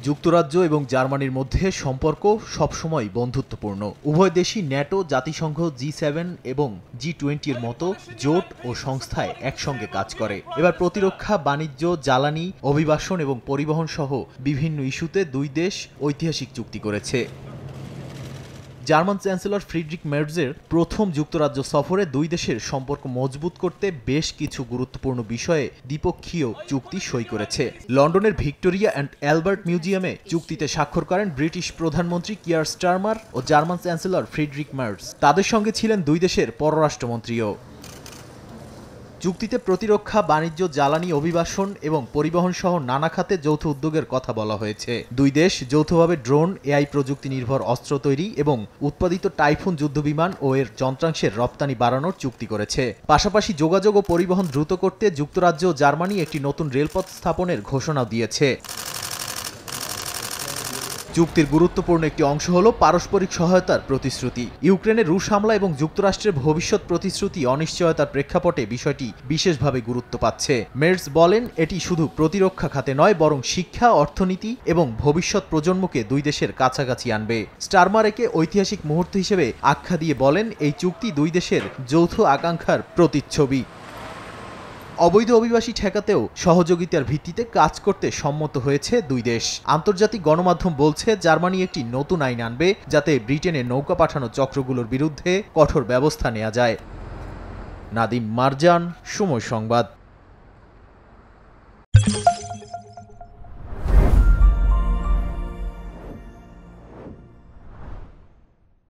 যুক্তরাজ্য এবং জার্মানির মধ্যে সম্পর্ক সবসময় বন্ধুত্বপূর্ণ। উভয় দেশই ন্যাটো, জাতিসংঘ, G7 এবং G20-র মতো জোট ও সংস্থায় একসঙ্গে কাজ করে। এবার প্রতিরক্ষা, বাণিজ্য, জ্বালানি, অভিবাসন এবং পরিবহন সহ বিভিন্ন ইস্যুতে দুই দেশ ঐতিহাসিক চুক্তি করেছে। জার্মান চ্যান্সেলর ফ্রিডরিখ মের্জের প্রথম যুক্তরাজ্য সফরে দুই দেশের সম্পর্ক মজবুত করতে বেশ কিছু গুরুত্বপূর্ণ বিষয়ে দ্বিপক্ষীয় চুক্তি সই করেছে। লন্ডনের ভিক্টোরিয়া অ্যান্ড অ্যালবার্ট মিউজিয়ামে চুক্তিতে স্বাক্ষর করেন ব্রিটিশ প্রধানমন্ত্রী কিয়ার স্টারমার ও জার্মান চ্যান্সেলর ফ্রিডরিখ মের্জ। তাদের সঙ্গে ছিলেন দুই দেশের পররাষ্ট্রমন্ত্রীও। চুক্তিতে প্রতিরক্ষা, বাণিজ্য, জ্বালানি, অভিবাসন এবং পরিবহন সহ নানা খাতে যৌথ উদ্যোগের কথা বলা হয়েছে। দুই দেশ যৌথভাবে ড্রোন, এআই প্রযুক্তি নির্ভর অস্ত্র তৈরি এবং উৎপাদিত টাইফুন যুদ্ধবিমান ও এর যন্ত্রাংশের রপ্তানি বাড়ানোর চুক্তি করেছে। পাশাপাশি যোগাযোগ ও পরিবহন দ্রুত করতে যুক্তরাজ্য ও জার্মানি একটি নতুন রেলপথ স্থাপনের ঘোষণাও দিয়েছে। চুক্তির গুরুত্বপূর্ণ একটি অংশ হল পারস্পরিক সহায়তার প্রতিশ্রুতি। ইউক্রেনের রুশ হামলা এবং যুক্তরাষ্ট্রের ভবিষ্যৎ প্রতিশ্রুতি অনিশ্চয়তার প্রেক্ষাপটে বিষয়টি বিশেষভাবে গুরুত্ব পাচ্ছে। মের্জ বলেন, এটি শুধু প্রতিরক্ষা খাতে নয়, বরং শিক্ষা, অর্থনীতি এবং ভবিষ্যৎ প্রজন্মকে দুই দেশের কাছাকাছি আনবে। স্টারমার একে ঐতিহাসিক মুহূর্ত হিসেবে আখ্যা দিয়ে বলেন, এই চুক্তি দুই দেশের যৌথ আকাঙ্ক্ষার প্রতিচ্ছবি। অবৈধ অভিবাসী ঠেকাতেও সহযোগিতার ভিত্তিতে কাজ করতে সম্মত হয়েছে দুই দেশ। আন্তর্জাতিক গণমাধ্যম বলছে, জার্মানি একটি নতুন আইন আনবে যাতে ব্রিটেনে নৌকা পাঠানো চক্রগুলোর বিরুদ্ধে কঠোর ব্যবস্থা নেওয়া যায়। নাদিম মারজান, সময় সংবাদ।